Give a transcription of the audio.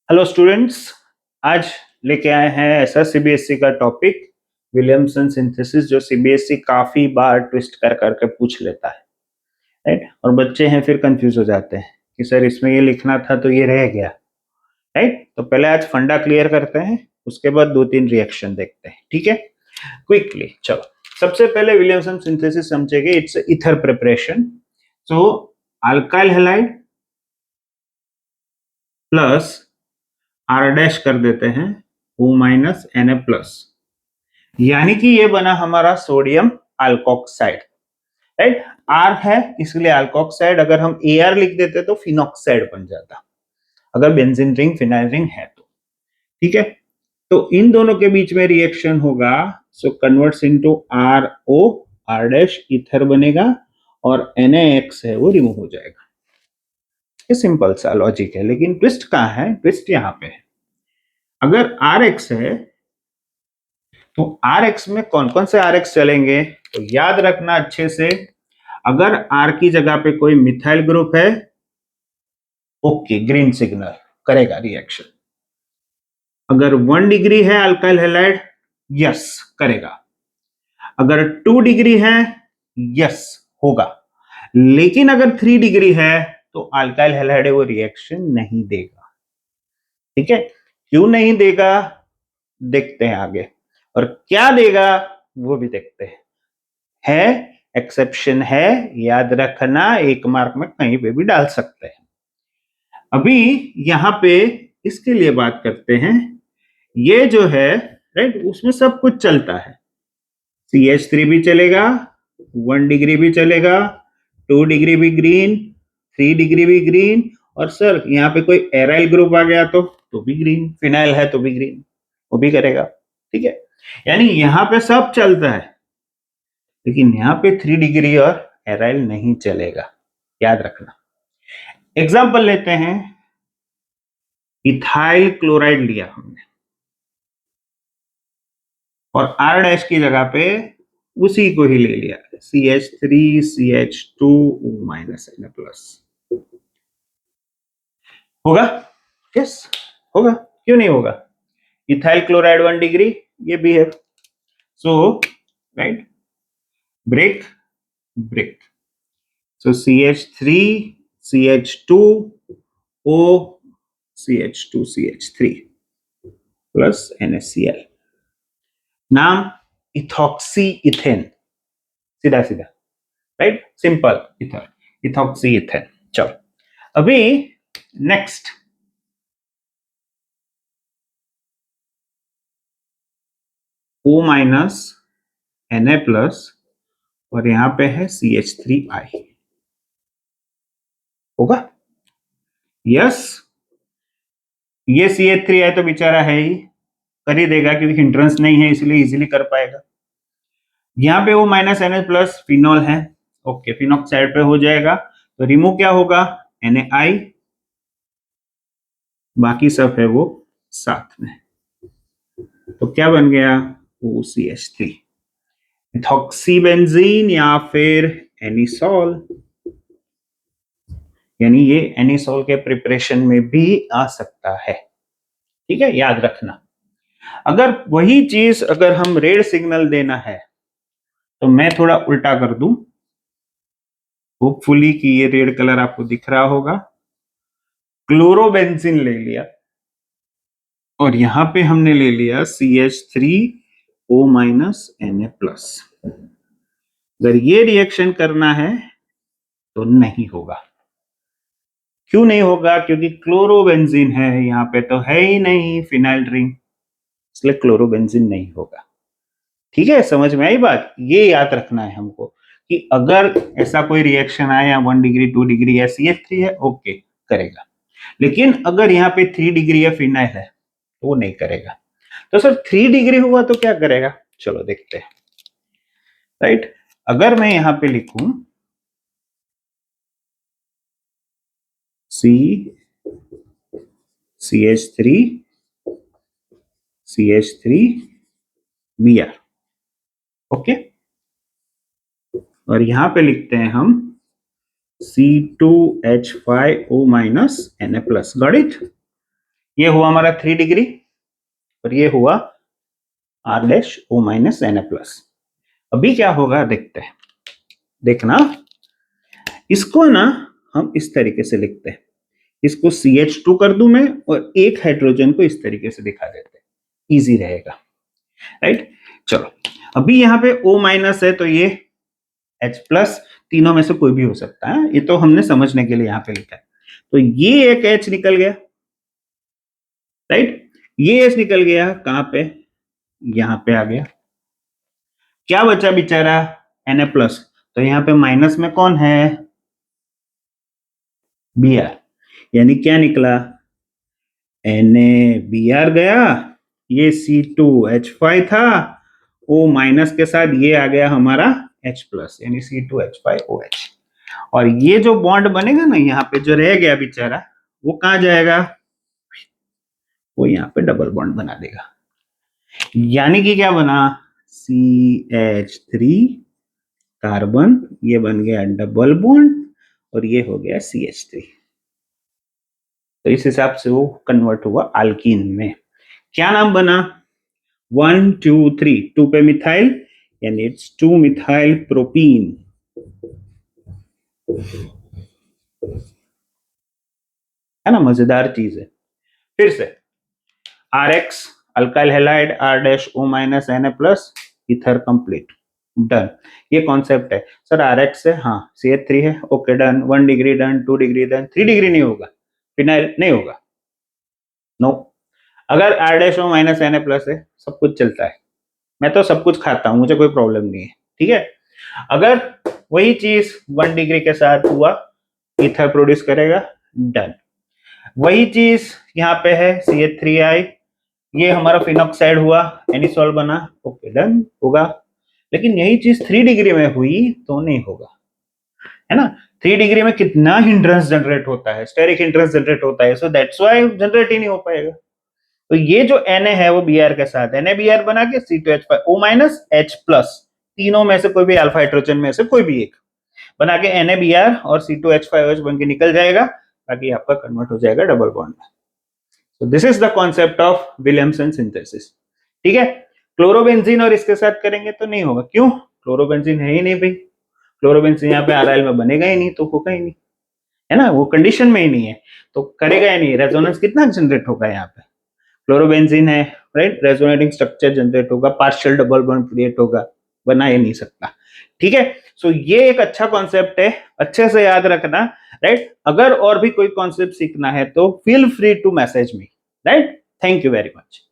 Hello students, आज लेके आए हैं ऐसा सीबीएसई का टॉपिक विलियमसन सिंथेसिस जो सीबीएसई काफी बार ट्विस्ट कर करके पूछ लेता है। राइट, और बच्चे हैं फिर कंफ्यूज हो जाते हैं कि सर इसमें ये लिखना था तो ये रह गया। राइट, तो पहले आज फंडा क्लियर करते हैं, उसके बाद दो तीन रिएक्शन देखते हैं। ठीक है, क्विकली चलो। सबसे पहले विलियमसन सिंथेसिस समझेंगे। It's ether preparation. So alkyl halide plus R dash कर देते हैं O माइनस Na प्लस, यानी कि ये बना हमारा सोडियम अल्कोक्साइड। राइट, आर है इसलिए अल्कोक्साइड, अगर हम Ar लिख देते तो फिनॉक्साइड बन जाता, अगर बेंजीन रिंग फिनाइल रिंग है तो। ठीक है, तो इन दोनों के बीच में रिएक्शन होगा, so converts into RO, R dash ether बनेगा और NaX है वो रिमूव हो जाएगा। ये सिंपल सा लॉजिक है, लेकिन ट्विस्ट कहां है? ट्विस्ट यहां पे है। अगर RX है तो RX में कौन कौन से RX चलेंगे, तो याद रखना अच्छे से। अगर R की जगह पे कोई मिथाइल ग्रुप है, ओके, ग्रीन सिग्नल करेगा रिएक्शन। अगर 1 डिग्री है अल्काइल हैलाइड, यस करेगा। अगर 2 डिग्री है, यस होगा। लेकिन अगर 3 डिग्री है तो अल्काइल हैलाइड वो रिएक्शन नहीं देगा। ठीक है, क्यों नहीं देगा देखते हैं आगे, और क्या देगा वो भी देखते हैं। है एक्सेप्शन है, याद रखना, एक मार्क में कहीं पे भी डाल सकते हैं। अभी यहां पे इसके लिए बात करते हैं। ये जो है, राइट, उसमें सब कुछ चलता है। CH3 भी चलेगा, 1 डिग्री भी चलेगा, 2 डिग्री भी ग्रीन, 3 डिग्री भी ग्रीन, और सर यहाँ पे कोई एराइल ग्रुप आ गया तो भी ग्रीन, फिनाइल है तो भी ग्रीन, वो भी करेगा। ठीक है, यानी यहाँ पे सब चलता है, लेकिन यहाँ पे 3 डिग्री और एराइल नहीं चलेगा, याद रखना। एग्जाम्पल लेते हैं, इथाइल क्लोराइड लिया हमने और आर डैश की जगह पे उसी को ही ले लिया, CH3 CH2 O minus Na plus. होगा? यस होगा, क्यों नहीं होगा? इथाइल क्लोराइड 1 डिग्री, ये भी है। सो राइट, ब्रेक ब्रेक, सो CH3 CH2 O CH2 CH3 plus NaCl, नाम इथॉक्सी इथेन, सीधा सीधा, right, simple, ether, ethoxy ethane. चलो अभी next, O minus Na plus और यहां पे है CH3I, होगा? यस, ये CH3I तो बेचारा है ही, कर ही देगा क्योंकि हिंड्रेंस नहीं है, इसलिए इजीली कर पाएगा। यहाँ पे O minus Na plus phenol है, ओके, फिनॉक्साइड पे हो जाएगा, तो रिमूव क्या होगा? NaI, बाकी सब है वो साथ में, तो क्या बन गया? OCH3, इथॉक्सीबेंजीन या फिर एनिसॉल, यानी ये एनिसॉल के प्रिपरेशन में भी आ सकता है। ठीक है, याद रखना। अगर वही चीज अगर हम रेड सिग्नल देना है तो मैं थोड़ा उल्टा कर दूं, होपफुली कि ये रेड कलर आपको दिख रहा होगा। क्लोरोबेंजीन ले लिया और यहां पे हमने ले लिया CH3O माइनस Na प्लस। अगर ये रिएक्शन करना है तो नहीं होगा। क्यों नहीं होगा? क्योंकि क्लोरोबेंजीन है, यहाँ पे तो है ही नहीं फिनाइल रिंग, इसलिए क्लोरोबेंजीन नहीं होगा। ठीक है, समझ में आई बात? ये याद रखना है हमको कि अगर ऐसा कोई रिएक्शन आया या 1 डिग्री 2 डिग्री या CH3 है, ओके करेगा, लेकिन अगर यहाँ पे 3 डिग्री या फिनाइल है तो वो नहीं करेगा। तो सर 3 डिग्री हुआ तो क्या करेगा? चलो देखते हैं। राइट, अगर मैं यहाँ पे लिखूं CH3 CH3 Br, ओके, और यहां पे लिखते हैं हम C2H5O minus Na plus, got it? ये हुआ हमारा 3 डिग्री और ये हुआ R dash O minus Na plus. अभी क्या होगा देखते हैं, देखना इसको ना हम इस तरीके से लिखते हैं, इसको CH2 कर दूं मैं और एक हाइड्रोजन को इस तरीके से दिखा देते हैं, इजी रहेगा, राइट। चलो अभी यहाँ पे O माइनस है तो ये H प्लस, तीनों में से कोई भी हो सकता है, ये तो हमने समझने के लिए यहाँ पे लिखा है। तो ये एक H निकल गया, राइट, ये H निकल गया, कहां पे, यहाँ पे आ गया। क्या बचा बेचारा Na प्लस, तो यहाँ पे माइनस में कौन है, Br, यानी क्या निकला, NaBr गया, ये C2H5 था, O माइनस के साथ ये आ गया हमारा H प्लस यानी C2H5OH। और ये जो बॉन्ड बनेगा ना यहाँ पे जो रह गया बेचारा, वो कहाँ जाएगा, वो यहाँ पे डबल बॉन्ड बना देगा, यानी कि क्या बना, CH3 कार्बन, ये बन गया डबल बॉन्ड और ये हो गया CH3। तो इस हिसाब से वो कन्वर्ट हुआ अल्कीन में। क्या नाम बना, 1 2 3, 2 पे मिथाइल यानी इट्स 2 मिथाइल प्रोपीन। है ना, मजेदार चीज है। फिर से RX alkyl halide R dash O minus Na plus ether complete, done. ये कॉन्सेप्ट है सर, RX है, हाँ CH3 है, okay done, 1 degree done, 2 degree done, 3 degree नहीं होगा, फिनाइल नहीं होगा, नो। अगर R dash O minus Na plus है सब कुछ चलता है, मैं तो सब कुछ खाता हूं, मुझे कोई प्रॉब्लम नहीं है, ठीक है। अगर वही चीज 1 डिग्री के साथ हुआ, ईथर प्रोड्यूस करेगा, डन। वही चीज यहाँ पे है CH3I, ये हमारा फिनॉक्साइड हुआ, एनिसॉल बना, ओके डन होगा। लेकिन यही चीज 3 डिग्री में हुई तो नहीं होगा, है ना। 3 डिग्री में कितना हिंड्रेंस जनरेट होता है, स्टेरिक हिंड्रेंस जनरेट होता है, सो दैट्स व्हाई जनरेट ही नहीं हो पाएगा। तो ये जो Na है वो Br के साथ NaBr बना के C2H5O माइनस H प्लस, तीनों में से कोई भी अल्फा हाइड्रोजन में से कोई भी एक बना के NaBr और C2H5OH बन के निकल जाएगा, ताकि आपका कन्वर्ट हो जाएगा डबल बॉन्ड में। So this is the concept of Williamson synthesis, ठीक है। क्लोरोबेंजीन और इसके साथ करेंगे तो नहीं होगा, क्यों, क्लोरोबेंजीन है ही नहीं भाई, क्लोरोबेंजीन यहाँ पे RL में बनेगा ही नहीं, तो होगा ही नहीं, है ना, वो कंडीशन में ही नहीं है, तो करेगा ही नहीं, रेजोनेंस कितना जनरेट होगा यहाँ पे, क्लोरोबेंजीन है, राइट, रेजोनेटिंग स्ट्रक्चर जनरेट होगा, पार्शियल डबल बॉन्ड क्रिएट होगा, बना ही नहीं सकता, ठीक है। सो ये एक अच्छा कॉन्सेप्ट है, अच्छे से याद रखना, राइट। अगर और भी कोई कॉन्सेप्ट सीखना है तो feel free to message me, right. Thank you very much.